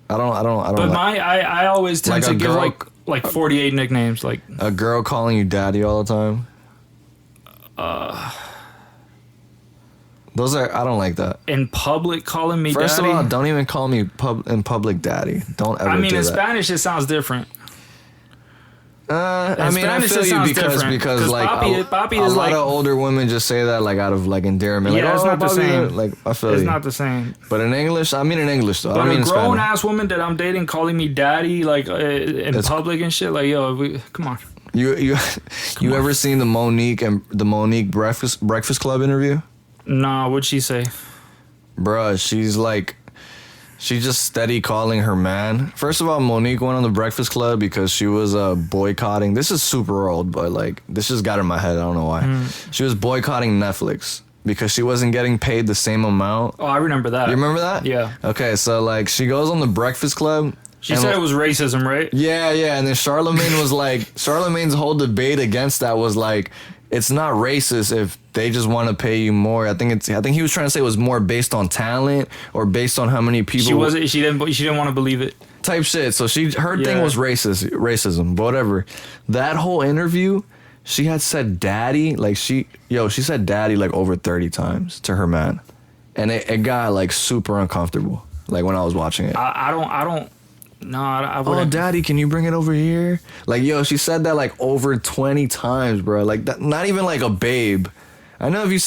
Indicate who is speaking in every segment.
Speaker 1: But I always tend to give like 48 nicknames. Like
Speaker 2: a girl calling you daddy all the time. Those are, I don't like that.
Speaker 1: In public, calling me
Speaker 2: First
Speaker 1: daddy?
Speaker 2: of all, don't even call me in public daddy. Don't ever do that.
Speaker 1: I mean, in Spanish, it sounds different.
Speaker 2: I mean,
Speaker 1: Spanish,
Speaker 2: I feel you
Speaker 1: different.
Speaker 2: because like
Speaker 1: papi
Speaker 2: a
Speaker 1: is
Speaker 2: lot
Speaker 1: like,
Speaker 2: of older women just say that like out of like endearment.
Speaker 1: Yeah,
Speaker 2: like,
Speaker 1: it's not the
Speaker 2: papi,
Speaker 1: same.
Speaker 2: Like I feel
Speaker 1: it's
Speaker 2: you.
Speaker 1: not the same.
Speaker 2: But in English, I mean in English though.
Speaker 1: But
Speaker 2: I mean
Speaker 1: a grown ass woman that I'm dating calling me daddy like in public and shit, like yo, come on.
Speaker 2: You ever seen the Monique Breakfast Club interview?
Speaker 1: Nah, what'd she say?
Speaker 2: Bruh, she's just steady calling her man. First of all, Monique went on the Breakfast Club because she was boycotting. This is super old, but like this just got in my head. I don't know why. She was boycotting Netflix because she wasn't getting paid the same amount.
Speaker 1: Oh, I remember that.
Speaker 2: You remember that?
Speaker 1: Yeah.
Speaker 2: Okay, so like she goes on the Breakfast Club.
Speaker 1: She said it was racism, right?
Speaker 2: Yeah, and then Charlemagne was like, Charlemagne's whole debate against that was like, it's not racist if they just want to pay you more. I think he was trying to say it was more based on talent or based on how many people.
Speaker 1: She didn't want to believe it.
Speaker 2: Type shit. So her thing was racism, but whatever. That whole interview, she had said daddy, like she said daddy like over 30 times to her man, and it got like super uncomfortable. Like when I was watching it.
Speaker 1: I don't. No, I wouldn't.
Speaker 2: Oh, daddy, can you bring it over here? Like, yo, she said that like over 20 times, bro. Like, that, not even like a babe. I know if you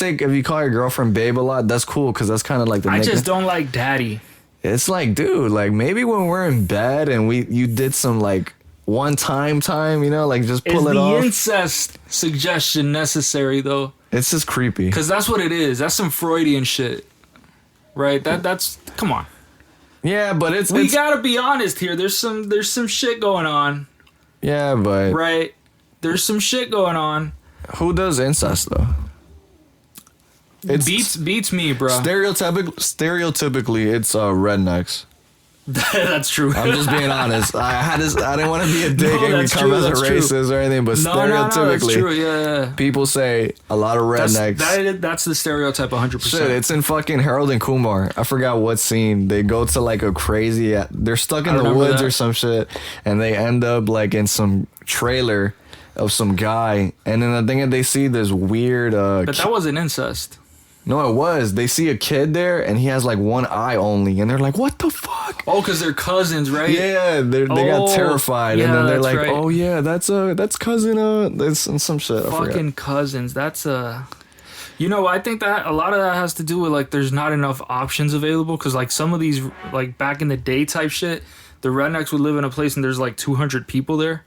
Speaker 2: call your girlfriend babe a lot, that's cool because that's kind of like the
Speaker 1: I
Speaker 2: nickname.
Speaker 1: just don't like daddy.
Speaker 2: It's like, dude, like maybe when we're in bed and you did some like one time, you know, like just pull it off.
Speaker 1: Is the incest suggestion necessary though?
Speaker 2: It's just creepy.
Speaker 1: Because that's what it is. That's some Freudian shit, right? That's come on.
Speaker 2: Yeah, but
Speaker 1: we gotta be honest here. There's some shit going on.
Speaker 2: Yeah, but
Speaker 1: right, there's some shit going on.
Speaker 2: Who does incest though?
Speaker 1: It beats me, bro.
Speaker 2: Stereotypically, it's rednecks.
Speaker 1: That's true.
Speaker 2: I'm just being honest. I didn't want to be a dick and come as a racist or anything, but stereotypically,
Speaker 1: that's true. Yeah.
Speaker 2: People say a lot of rednecks.
Speaker 1: That's the stereotype 100%.
Speaker 2: Shit, it's in fucking Harold and Kumar. I forgot what scene. They go to like a crazy. They're stuck in the woods or some shit, and they end up like in some trailer of some guy, and then the thing that they see this weird.
Speaker 1: But that wasn't incest.
Speaker 2: No, it was. They see a kid there, and he has like one eye only, and they're like, "What the fuck?"
Speaker 1: Oh, because they're cousins, right?
Speaker 2: Yeah, they got terrified, and then they're like,
Speaker 1: right.
Speaker 2: "Oh yeah, that's cousin, that's some shit."
Speaker 1: Fucking cousins. That's You know, I think that a lot of that has to do with like there's not enough options available because like some of these like back in the day type shit, the rednecks would live in a place and there's like 200 people there.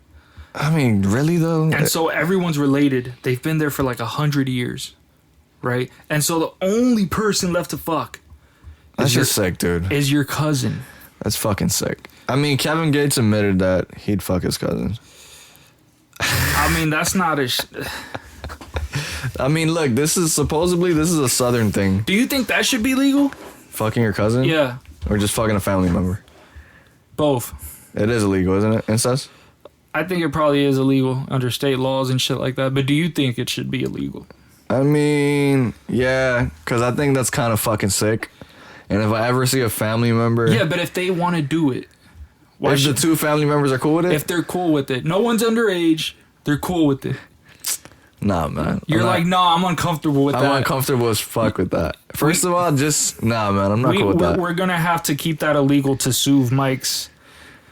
Speaker 2: I mean, really though?
Speaker 1: And so everyone's related. They've been there for like 100 years. Right? And so the only person left to fuck
Speaker 2: that's just sick, dude.
Speaker 1: Is your cousin.
Speaker 2: That's fucking sick. I mean, Kevin Gates admitted that he'd fuck his cousins.
Speaker 1: I mean, that's not
Speaker 2: I mean, look, this is a southern thing.
Speaker 1: Do you think that should be legal?
Speaker 2: Fucking your cousin?
Speaker 1: Yeah.
Speaker 2: Or just fucking a family member?
Speaker 1: Both.
Speaker 2: It is illegal, isn't it? Incest?
Speaker 1: I think it probably is illegal under state laws and shit like that. But do you think it should be illegal?
Speaker 2: I mean, yeah, because I think that's kind of fucking sick. And if I ever see a family member...
Speaker 1: Yeah, but if they want to do it...
Speaker 2: If the two family members are cool with it?
Speaker 1: If they're cool with it. No one's underage. They're cool with it.
Speaker 2: Nah, man.
Speaker 1: You're like, nah, I'm uncomfortable with that.
Speaker 2: I'm uncomfortable as fuck with that. First of all, nah, man, I'm not cool with that.
Speaker 1: We're going to have to keep that illegal to soothe Mike's...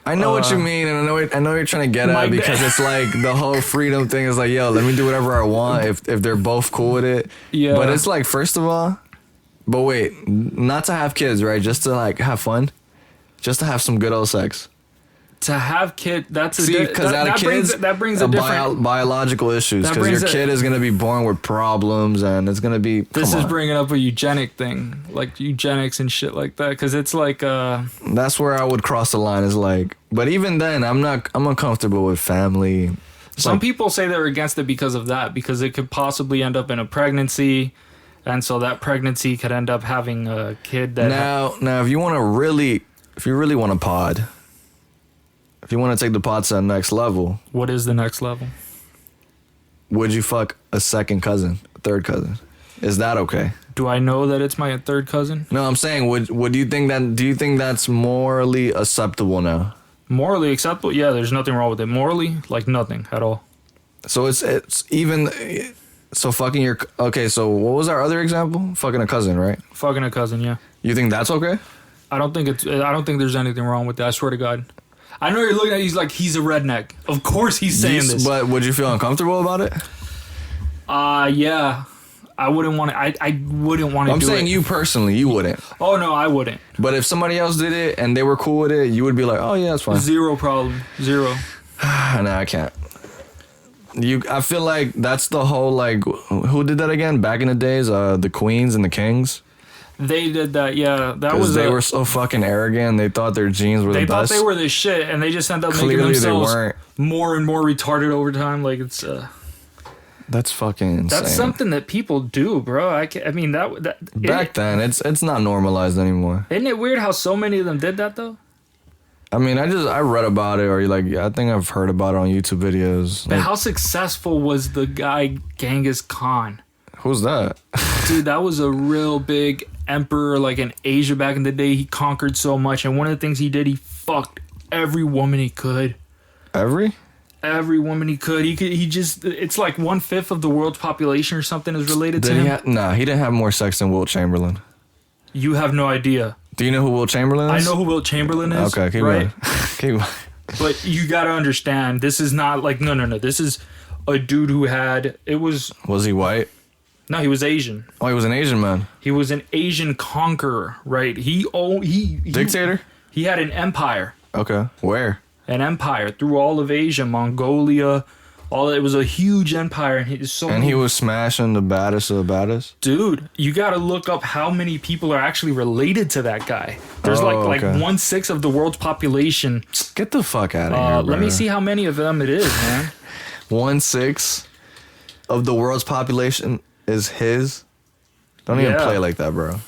Speaker 2: I know what you mean, and I know what you're trying to get at because it's like the whole freedom thing is like, yo, let me do whatever I want if they're both cool with it.
Speaker 1: Yeah.
Speaker 2: But it's like, first of all, but wait, not to have kids, right? Just to like have fun, just to have some good old sex.
Speaker 1: To have kids, that's
Speaker 2: that brings a different biological issues because your kid is gonna be born with problems and it's gonna be.
Speaker 1: This is bringing up a eugenic thing, like eugenics and shit like that, because it's like.
Speaker 2: That's where I would cross the line. Is like, but even then, I'm uncomfortable with family.
Speaker 1: Some people say they're against it because of that, because it could possibly end up in a pregnancy, and so that pregnancy could end up having a kid that.
Speaker 2: Now, if you really want to pod. If you want to take the pod to the next level.
Speaker 1: What is the next level?
Speaker 2: Would you fuck a second cousin, a third cousin? Is that okay?
Speaker 1: Do I know that it's my third cousin?
Speaker 2: No, I'm saying, would you think that? Do you think that's morally acceptable now?
Speaker 1: Morally acceptable? Yeah, there's nothing wrong with it. Morally, like nothing at all.
Speaker 2: So it's even. So fucking your. Okay, so what was our other example? Fucking a cousin, right?
Speaker 1: Fucking a cousin, yeah.
Speaker 2: You think that's okay?
Speaker 1: I don't think there's anything wrong with that. I swear to God. I know you're looking at. He's like he's a redneck. Of course he's saying this.
Speaker 2: But would you feel uncomfortable about it?
Speaker 1: Yeah. I wouldn't want to. I wouldn't want to.
Speaker 2: I'm
Speaker 1: do
Speaker 2: saying
Speaker 1: it.
Speaker 2: you personally, you wouldn't.
Speaker 1: Oh no, I wouldn't.
Speaker 2: But if somebody else did it and they were cool with it, you would be like, oh yeah, that's fine.
Speaker 1: Zero problem. Zero.
Speaker 2: No, I can't. I feel like that's the whole like. Who did that again? Back in the days, the queens and the kings.
Speaker 1: They did that, yeah. That was
Speaker 2: they were so fucking arrogant. They thought their genes were the best.
Speaker 1: They thought they were the shit, and they just ended up making themselves more and more retarded over time. Like it's.
Speaker 2: That's fucking insane.
Speaker 1: That's something that people do, bro. I mean that
Speaker 2: back then it's not normalized anymore.
Speaker 1: Isn't it weird how so many of them did that though?
Speaker 2: I mean, I read about it, or like I think I've heard about it on YouTube videos.
Speaker 1: But
Speaker 2: like,
Speaker 1: how successful was the guy Genghis Khan?
Speaker 2: Who's that?
Speaker 1: Dude, that was a real big emperor, like in Asia back in the day. He conquered so much, and one of the things he did, he fucked every woman he could. Every woman he could. He just. It's like 1/5 of the world's population or something is related to him.
Speaker 2: He didn't have more sex than Wilt Chamberlain.
Speaker 1: You have no idea.
Speaker 2: Do you know who Wilt Chamberlain is?
Speaker 1: I know who Wilt Chamberlain is.
Speaker 2: Okay, keep going. Keep going.
Speaker 1: But you gotta understand, this is not like no. This is a dude who had. It was.
Speaker 2: Was he white?
Speaker 1: No, he was Asian.
Speaker 2: Oh, he was an Asian man.
Speaker 1: He was an Asian conqueror, right? He
Speaker 2: Dictator?
Speaker 1: He had an empire.
Speaker 2: Okay. Where?
Speaker 1: An empire through all of Asia, Mongolia, it was a huge empire, and
Speaker 2: he was smashing the baddest of the baddest.
Speaker 1: Dude, you got to look up how many people are actually related to that guy. There's like 1/6 of the world's population.
Speaker 2: Get the fuck out of here, bro.
Speaker 1: Let me see how many of them it is, man.
Speaker 2: 1/6 of the world's population is his. Don't even play like that, bro.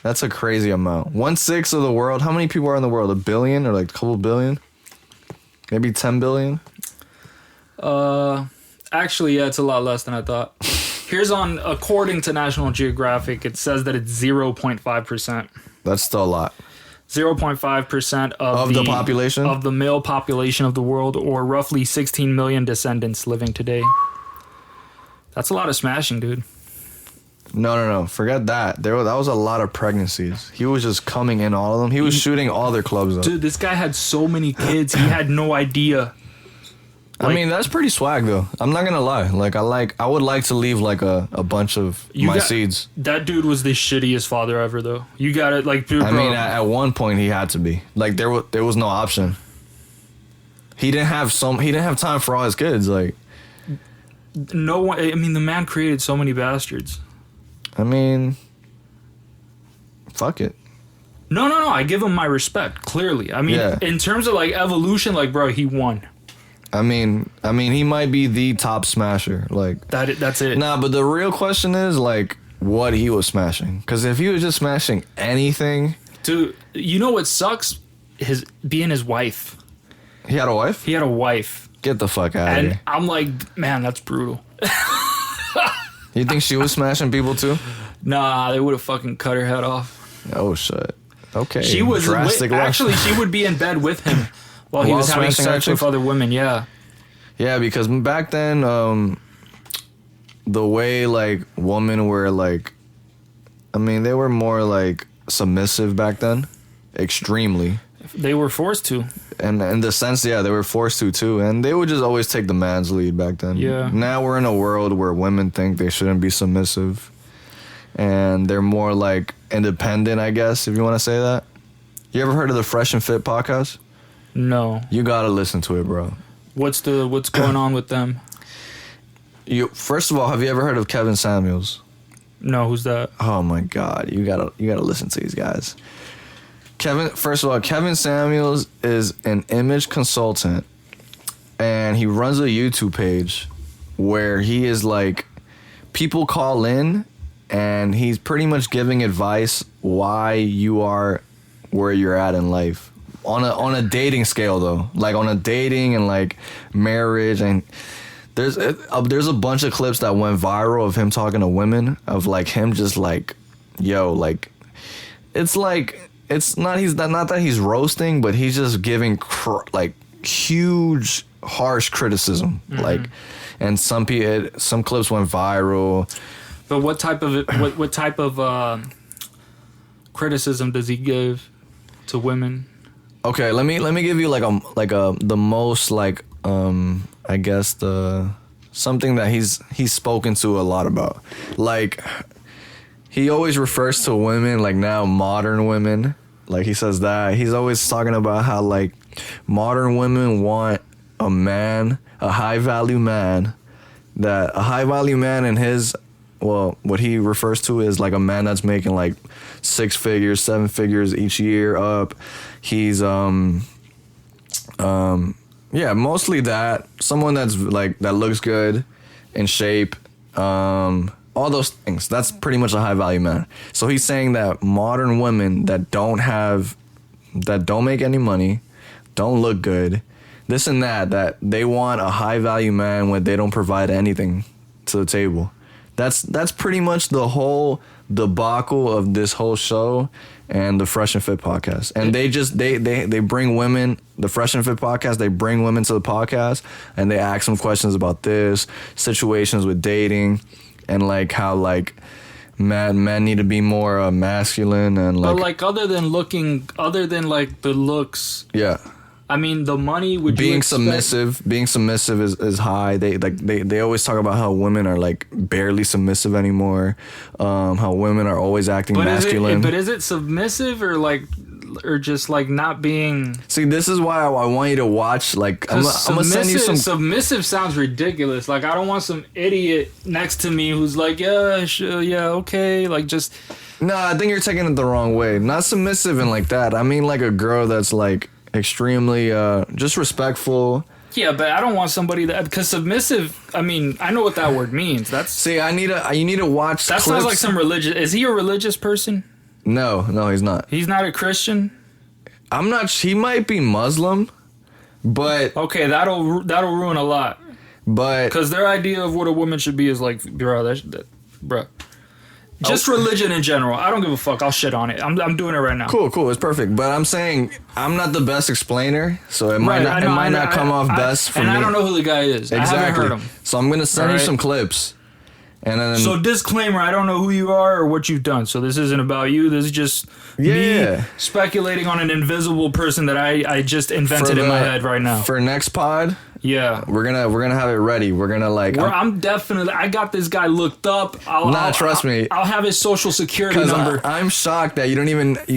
Speaker 2: That's a crazy amount. 1/6 of the world. How many people are in the world? 1 billion or like a couple billion? Maybe 10 billion?
Speaker 1: Actually, yeah, it's a lot less than I thought. According to National Geographic, it says that it's 0.5%.
Speaker 2: That's still a lot.
Speaker 1: 0.5% of
Speaker 2: the population?
Speaker 1: Of the male population of the world, or roughly 16 million descendants living today. That's a lot of smashing, dude.
Speaker 2: No. Forget that. That was a lot of pregnancies. He was just coming in all of them. He was shooting all their clubs up.
Speaker 1: Dude, this guy had so many kids. He had no idea.
Speaker 2: I mean, that's pretty swag, though. I'm not gonna lie. I would like to leave like a bunch of seeds.
Speaker 1: That dude was the shittiest father ever, though. You got it, like, dude,
Speaker 2: I mean, at one point he had to be. Like, there was no option. He didn't have time for all his kids. Like,
Speaker 1: no one. I mean, the man created so many bastards.
Speaker 2: I mean, fuck it.
Speaker 1: No. I give him my respect. Clearly, I mean, in terms of like evolution, like, bro, he won.
Speaker 2: I mean, he might be the top smasher. Like
Speaker 1: that's it.
Speaker 2: Nah, but the real question is like what he was smashing. Because if he was just smashing anything,
Speaker 1: dude, you know what sucks? Being his wife.
Speaker 2: He had a wife?
Speaker 1: He had a wife.
Speaker 2: Get the fuck out of here.
Speaker 1: And I'm like, man, that's brutal.
Speaker 2: You think she was smashing people too?
Speaker 1: Nah, they would have fucking cut her head off.
Speaker 2: Oh shit. Okay.
Speaker 1: She was actually she would be in bed with him while he was having sex with other women. Yeah.
Speaker 2: Yeah, because back then, the way like women were like, I mean, they were more like submissive back then, extremely.
Speaker 1: They were forced to.
Speaker 2: And in the sense, yeah, they were forced to too. And they would just always take the man's lead back then.
Speaker 1: Yeah.
Speaker 2: Now we're in a world where women think they shouldn't be submissive. And they're more like independent, I guess, if you want to say that. You ever heard of the Fresh and Fit podcast?
Speaker 1: No.
Speaker 2: You got to listen to it, bro.
Speaker 1: What's going on with them?
Speaker 2: First of all, have you ever heard of Kevin Samuels?
Speaker 1: No, who's that?
Speaker 2: Oh my God. You gotta listen to these guys. First of all, Kevin Samuels is an image consultant, and he runs a YouTube page where he is like, people call in, and he's pretty much giving advice why you are where you're at in life. On a dating scale, though. Like, on a dating and, like, marriage. And there's a bunch of clips that went viral of him talking to women, of like him just like, yo, like, it's like, it's not, not that he's roasting, but he's just giving like huge harsh criticism. Like, and some clips went viral.
Speaker 1: But what type of criticism does he give to women?
Speaker 2: Okay, let me give you the most like I guess something that he's spoken to a lot about. Like, he always refers to women, like now modern women. Like, he says that he's always talking about how like modern women want a man, a high value man in his, well, what he refers to is like a man that's making like 6 figures, 7 figures each year up. He's yeah, mostly that. Someone that's like, that looks good, in shape, all those things. That's pretty much a high value man. So he's saying that modern women that don't make any money, don't look good, this and that they want a high value man when they don't provide anything to the table. That's pretty much the whole debacle of this whole show and the Fresh and Fit podcast. And they bring women, the Fresh and Fit podcast, they bring women to the podcast and they ask them questions about this, situations with dating, and like how like men need to be more masculine and like. But
Speaker 1: like other than like the looks.
Speaker 2: Yeah.
Speaker 1: I mean, the money would
Speaker 2: being submissive is high. They always talk about how women are like barely submissive anymore. How women are always acting masculine.
Speaker 1: Is it submissive or just like not being?
Speaker 2: See, this is why I want you to watch. Like, I'm gonna send you some.
Speaker 1: Submissive sounds ridiculous. Like, I don't want some idiot next to me who's like, yeah, sure, yeah, okay, like just.
Speaker 2: No, I think you're taking it the wrong way. Not submissive and like that. I mean, like a girl that's like extremely just respectful.
Speaker 1: Yeah, but I don't want somebody that, because submissive, I mean, I know what that word means. That's.
Speaker 2: See, you need to watch.
Speaker 1: That sounds like some religious. Is he a religious person?
Speaker 2: No, he's not.
Speaker 1: He's not a Christian?
Speaker 2: I'm not. He might be Muslim, but
Speaker 1: okay, that'll ruin a lot.
Speaker 2: But
Speaker 1: because their idea of what a woman should be is like, bro. Just religion in general. I don't give a fuck. I'll shit on it. I'm doing it right now.
Speaker 2: Cool. It's perfect. But I'm saying I'm not the best explainer, so it might not come off best for me.
Speaker 1: And I don't know who the guy is.
Speaker 2: Exactly.
Speaker 1: I haven't heard him.
Speaker 2: So I'm gonna send you some clips. And then,
Speaker 1: so disclaimer, I don't know who you are or what you've done. So this isn't about you. This is just me speculating on an invisible person that I just invented in my head right now.
Speaker 2: For next pod,
Speaker 1: yeah,
Speaker 2: we're gonna have it ready. We're gonna like.
Speaker 1: I got this guy looked up.
Speaker 2: Trust me.
Speaker 1: I'll have his social security number.
Speaker 2: I'm shocked that you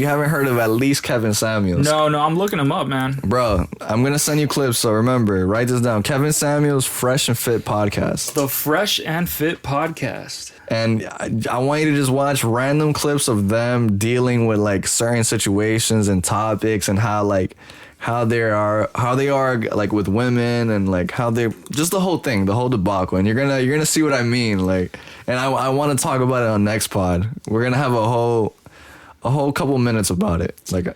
Speaker 2: haven't heard of at least Kevin Samuels.
Speaker 1: No, I'm looking him up, man.
Speaker 2: Bro, I'm gonna send you clips. So remember, write this down. Kevin Samuels, Fresh and Fit podcast.
Speaker 1: The Fresh and Fit podcast.
Speaker 2: And I want you to just watch random clips of them dealing with like certain situations and topics and how they are like with women and like how they just the whole thing, the whole debacle. And you're gonna see what I mean. Like, and I want to talk about it on next pod. We're gonna have a whole couple minutes about it. Like,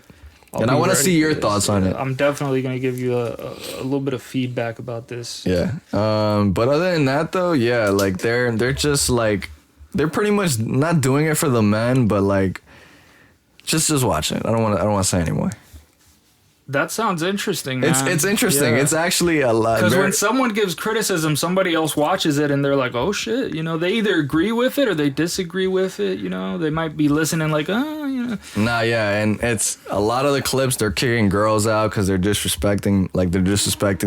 Speaker 2: and I want to see your thoughts on it.
Speaker 1: I'm definitely gonna give you a little bit of feedback about this.
Speaker 2: Yeah. But other than that though, yeah, like they're just like they're pretty much not doing it for the men, but like just watch it. I don't want to say anymore.
Speaker 1: That sounds interesting, man.
Speaker 2: It's interesting. Yeah. It's actually a lot.
Speaker 1: Because when someone gives criticism, somebody else watches it and they're like, oh shit, they either agree with it or they disagree with it, they might be listening like,
Speaker 2: Nah, yeah, and it's a lot of the clips, they're kicking girls out because they're disrespecting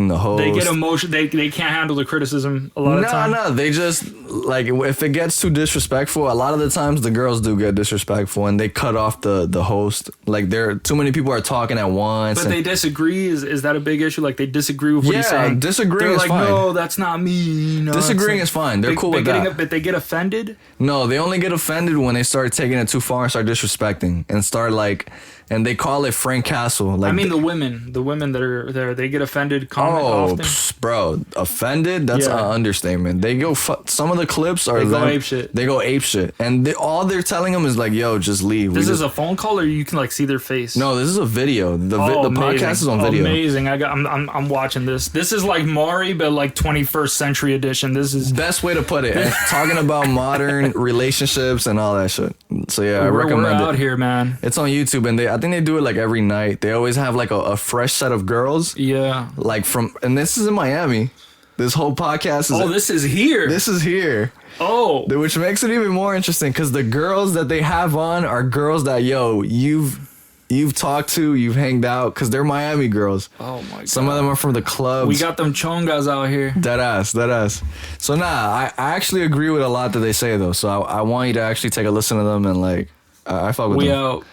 Speaker 2: the host.
Speaker 1: They get emotion, they can't handle the criticism a lot of times.
Speaker 2: No, they just, like, if it gets too disrespectful, a lot of the times the girls do get disrespectful and they cut off the host. Like, too many people are talking at once.
Speaker 1: But they disagree. Is that a big issue? Like, they disagree with what he's saying?
Speaker 2: Yeah, disagreeing is fine.
Speaker 1: No, that's not me. No,
Speaker 2: disagreeing is fine. They're cool with that.
Speaker 1: But they get offended?
Speaker 2: No, they only get offended when they start taking it too far and start disrespecting and start, like, and they call it Frank Castle. Like,
Speaker 1: I mean, the women that are there, they get offended often.
Speaker 2: Bro, offended? That's an understatement. They go. Some of the clips are
Speaker 1: they go ape shit.
Speaker 2: They go ape shit, and all they're telling them is like, "Yo, just leave."
Speaker 1: This is a phone call, or you can like see their face.
Speaker 2: No, this is a video. The podcast is on video.
Speaker 1: Amazing! I'm watching this. This is like Maury, but like 21st century edition. This is
Speaker 2: best way to put it. Talking about modern relationships and all that shit. So yeah, I recommend it.
Speaker 1: We're out here, man.
Speaker 2: It's on YouTube, and I think they do it like every night. They always have like a fresh set of girls.
Speaker 1: Yeah.
Speaker 2: Like and this is in Miami. This whole podcast is.
Speaker 1: Oh, this is here.
Speaker 2: This is here.
Speaker 1: Oh.
Speaker 2: Which makes it even more interesting because the girls that they have on are girls that you've talked to, you've hanged out, because they're Miami girls.
Speaker 1: Oh my god.
Speaker 2: Some of them are from the clubs.
Speaker 1: We got them chongas out here.
Speaker 2: Dead ass. So I actually agree with a lot that they say though. So I want you to actually take a listen to them and like I fuck with them.
Speaker 1: We out.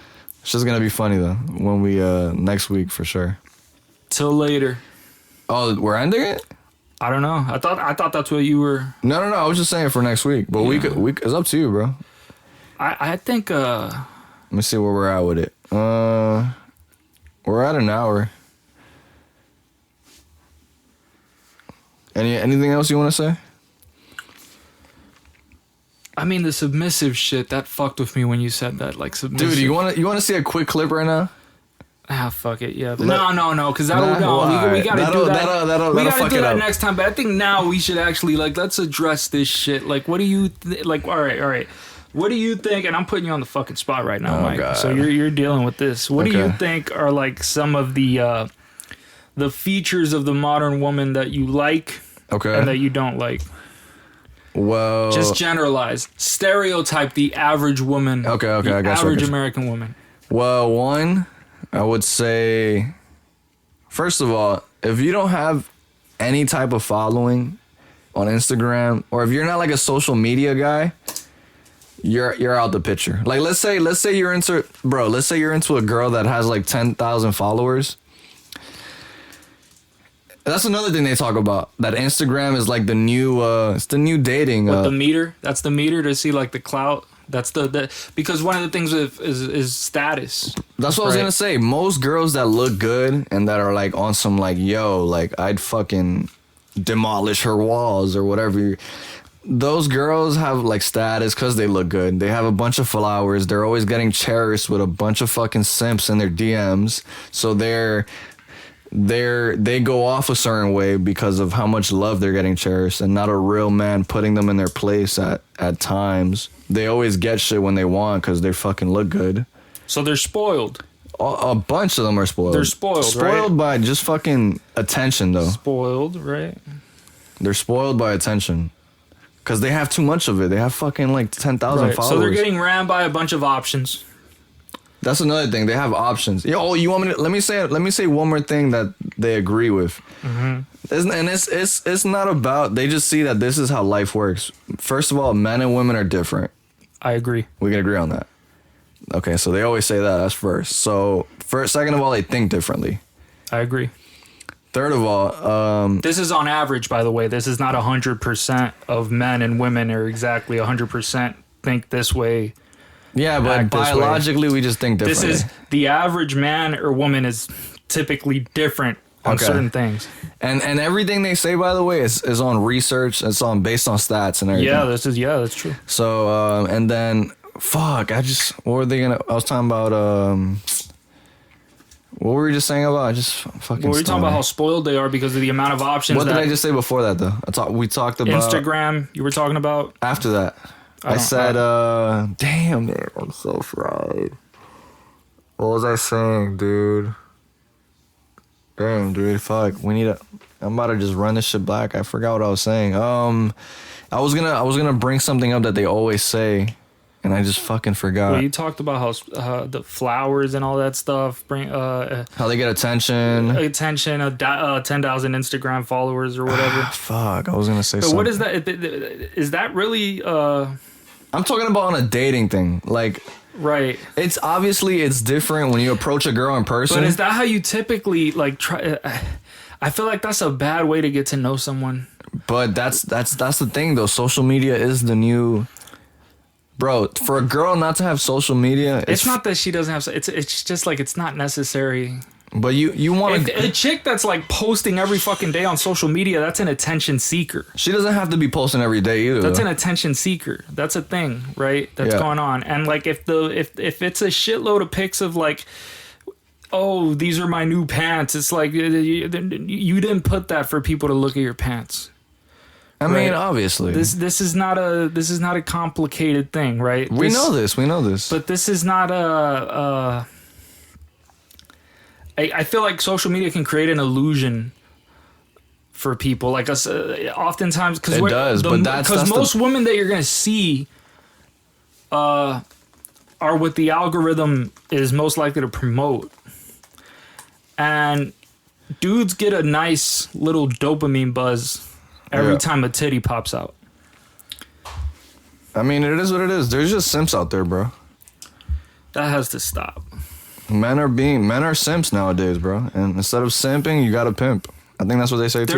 Speaker 2: It's just gonna be funny though when we next week for sure.
Speaker 1: Till later.
Speaker 2: Oh, we're ending it?
Speaker 1: I don't know. I thought that's what you were.
Speaker 2: No. I was just saying for next week, but we could. It's up to you, bro.
Speaker 1: I think.
Speaker 2: Let me see where we're at with it. We're at an hour. Anything else you want to say?
Speaker 1: I mean, the submissive shit that fucked with me when you said that. Like submissive.
Speaker 2: Dude, you want to see a quick clip right now?
Speaker 1: Ah, fuck it, yeah. But no, because we gotta do that.
Speaker 2: That'll
Speaker 1: we gotta
Speaker 2: fuck
Speaker 1: do
Speaker 2: it
Speaker 1: that
Speaker 2: up
Speaker 1: next time. But I think now we should actually let's address this shit. Like, what do you like? All right. What do you think? And I'm putting you on the fucking spot right now, Mike.
Speaker 2: God.
Speaker 1: So you're dealing with this. What do you think are like some of the features of the modern woman that you like, and that you don't like?
Speaker 2: Well,
Speaker 1: just generalize, stereotype the average woman.
Speaker 2: Okay, I got you.
Speaker 1: Average American woman.
Speaker 2: Well, one, I would say, first of all, if you don't have any type of following on Instagram, or if you're not like a social media guy, you're out the picture. Like let's say you're into a girl that has like 10,000 followers. That's another thing they talk about. That Instagram is like the new it's the new dating.
Speaker 1: What, the meter? That's the meter to see like the clout. That's the because one of the things is status.
Speaker 2: That's what I was gonna say. Most girls that look good and that are like on some like, yo, like I'd fucking demolish her walls or whatever. Those girls have like status because they look good. They have a bunch of flowers. They're always getting cherished with a bunch of fucking simps in their DMs. So they go off a certain way because of how much love they're getting cherished, and not a real man putting them in their place at times. They always get shit when they want because they fucking look good.
Speaker 1: So they're spoiled.
Speaker 2: A bunch of them are spoiled.
Speaker 1: They're spoiled
Speaker 2: by just fucking attention, though.
Speaker 1: Spoiled, right?
Speaker 2: They're spoiled by attention. Because they have too much of it. They have fucking like 10,000 followers.
Speaker 1: So they're getting rammed by a bunch of options.
Speaker 2: That's another thing. They have options. You want me to let me say one more thing that they agree with. Mm-hmm. And it's not about, they just see that this is how life works. First of all, men and women are different.
Speaker 1: I agree.
Speaker 2: We can agree on that. Okay, so they always say that. That's first. So second of all, they think differently.
Speaker 1: I agree.
Speaker 2: Third of all,
Speaker 1: this is on average, by the way. This is not 100% of men and women are exactly 100% think this way.
Speaker 2: Yeah, but biologically, we just think differently.
Speaker 1: This is the average man or woman is typically different on certain things. And
Speaker 2: everything they say, by the way, is on research. It's based on stats and everything.
Speaker 1: Yeah, that's true.
Speaker 2: So, and then, what were they gonna, I was talking about, what were we just saying about? I just fucking.
Speaker 1: Well, we were talking about how spoiled they are because of the amount of options.
Speaker 2: What did I just say before that though? We talked about
Speaker 1: Instagram. You were talking about
Speaker 2: after that. I said, damn man, I'm so fried. What was I saying, dude? Damn, dude, fuck. I'm about to just run this shit back. I forgot what I was saying. I was gonna bring something up that they always say, and I just fucking forgot.
Speaker 1: Well, you talked about how the flowers and all that stuff bring
Speaker 2: how they get attention,
Speaker 1: 10,000 Instagram followers or whatever.
Speaker 2: Fuck, I was gonna say.
Speaker 1: So
Speaker 2: something.
Speaker 1: what is that? Is that really?
Speaker 2: I'm talking about on a dating thing, like.
Speaker 1: Right.
Speaker 2: It's obviously it's different when you approach a girl in person.
Speaker 1: But is that how you typically like try? I feel like that's a bad way to get to know someone.
Speaker 2: But that's the thing though. Social media is the new Bro, for a girl not to have social media,
Speaker 1: It's not that she doesn't have. It's just like it's not necessary.
Speaker 2: But you want
Speaker 1: A chick that's like posting every fucking day on social media, that's an attention seeker.
Speaker 2: She doesn't have to be posting every day either.
Speaker 1: That's an attention seeker. That's a thing, right? That's going on. And like if it's a shitload of pics of like, oh, these are my new pants. It's like you didn't put that for people to look at your pants.
Speaker 2: I mean, obviously.
Speaker 1: This is not a complicated thing, right?
Speaker 2: We know this.
Speaker 1: But this is not I feel like social media can create an illusion for people, like us. Oftentimes, because
Speaker 2: it does, but that's
Speaker 1: most women that you're gonna see are what the algorithm is most likely to promote, and dudes get a nice little dopamine buzz every time a titty pops out.
Speaker 2: I mean, it is what it is. There's just simps out there, bro.
Speaker 1: That has to stop.
Speaker 2: Men are simps nowadays, bro. And instead of simping, you gotta pimp. I think that's what they say too.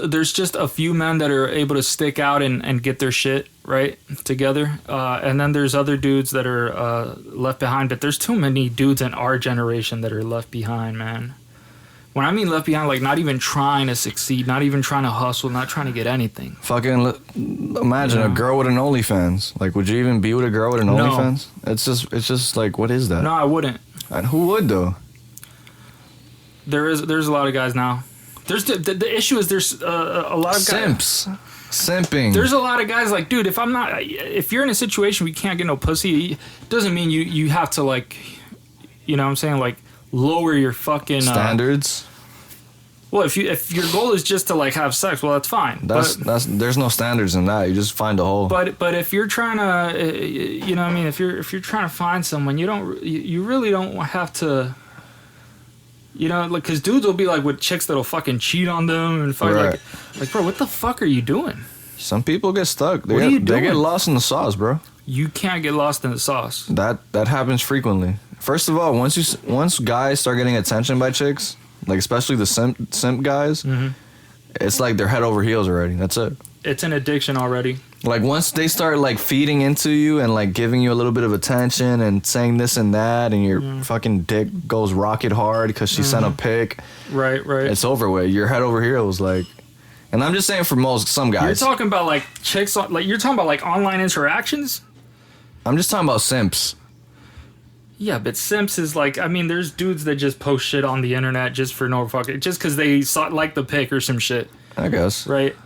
Speaker 1: There's just a few men that are able to stick out and get their shit right together, and then there's other dudes that are left behind. But there's too many dudes in our generation that are left behind, man. When I mean left behind, like not even trying to succeed, not even trying to hustle, not trying to get anything.
Speaker 2: Fucking imagine a girl with an OnlyFans. Like, would you even be with a girl with an OnlyFans? It's just like, what is that?
Speaker 1: No, I wouldn't.
Speaker 2: And who would though?
Speaker 1: There's a lot of guys now. There's the issue is there's a lot of guys.
Speaker 2: Simping.
Speaker 1: There's a lot of guys like, dude, if you're in a situation where you can't get no pussy, it doesn't mean you have to like, you know what I'm saying, like lower your fucking
Speaker 2: standards.
Speaker 1: Well, if your goal is just to like have sex, well, that's fine.
Speaker 2: That's there's no standards in that. You just find a hole.
Speaker 1: But if you're trying to, you know what I mean, if you're trying to find someone, you really don't have to. You know, like, cause dudes will be like with chicks that'll fucking cheat on them and fuck like, bro, what the fuck are you doing?
Speaker 2: Some people get stuck. They get lost in the sauce, bro.
Speaker 1: You can't get lost in the sauce.
Speaker 2: That happens frequently. First of all, once guys start getting attention by chicks, like especially the simp guys, it's like they're head over heels already. That's it. It's
Speaker 1: an addiction already.
Speaker 2: Like once they start like feeding into you and like giving you a little bit of attention and saying this and that, and your fucking dick goes rocket hard because she sent a pic.
Speaker 1: Right.
Speaker 2: It's over with. You're head over heels, like. And I'm just saying for some guys.
Speaker 1: You're talking about like chicks, like you're talking about like online interactions.
Speaker 2: I'm just talking about simps.
Speaker 1: Yeah, but simps is like, I mean, there's dudes that just post shit on the internet just for no fucking, just because they like the pic or some shit.
Speaker 2: I guess.
Speaker 1: Right.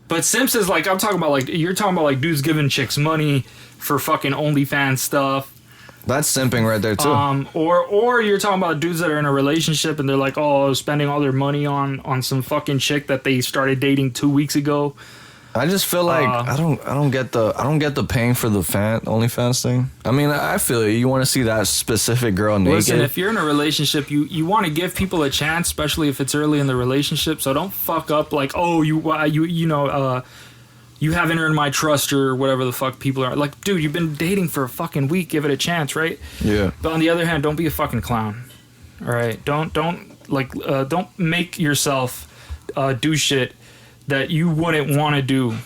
Speaker 1: But simps is like, I'm talking about like, you're talking about like dudes giving chicks money for fucking OnlyFans stuff.
Speaker 2: That's simping right there too.
Speaker 1: Or you're talking about dudes that are in a relationship and they're like, oh, spending all their money on some fucking chick that they started dating 2 weeks ago.
Speaker 2: I just feel like I don't get the paying for the OnlyFans thing. I mean, I feel you want to see that specific girl naked.
Speaker 1: Listen, if you're in a relationship, you want to give people a chance, especially if it's early in the relationship. So don't fuck up like, oh, you haven't earned my trust or whatever the fuck people are. Like, dude, you've been dating for a fucking week. Give it a chance, right?
Speaker 2: Yeah.
Speaker 1: But on the other hand, don't be a fucking clown. All right? Don't make yourself do shit that you wouldn't want to do,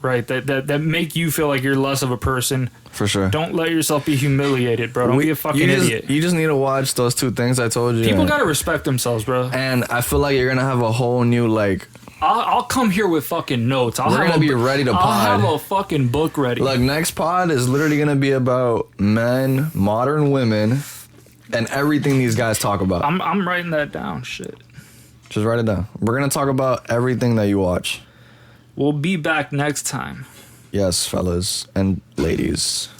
Speaker 1: right? That make you feel like you're less of a person.
Speaker 2: For sure.
Speaker 1: Don't let yourself be humiliated, bro. Don't be a fucking idiot.
Speaker 2: You just need to watch those 2 things I told you.
Speaker 1: People gotta respect themselves, bro.
Speaker 2: And I feel like you're gonna have a whole new like.
Speaker 1: I'll come here with fucking notes.
Speaker 2: We're gonna be ready to pod.
Speaker 1: I'll have a fucking book ready.
Speaker 2: Like next pod is literally gonna be about men, modern women, and everything these guys talk about.
Speaker 1: I'm writing that down. Shit.
Speaker 2: Just write it down. We're going to talk about everything that you watch.
Speaker 1: We'll be back next time.
Speaker 2: Yes, fellas and ladies.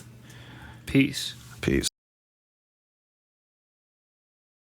Speaker 1: Peace.
Speaker 2: Peace.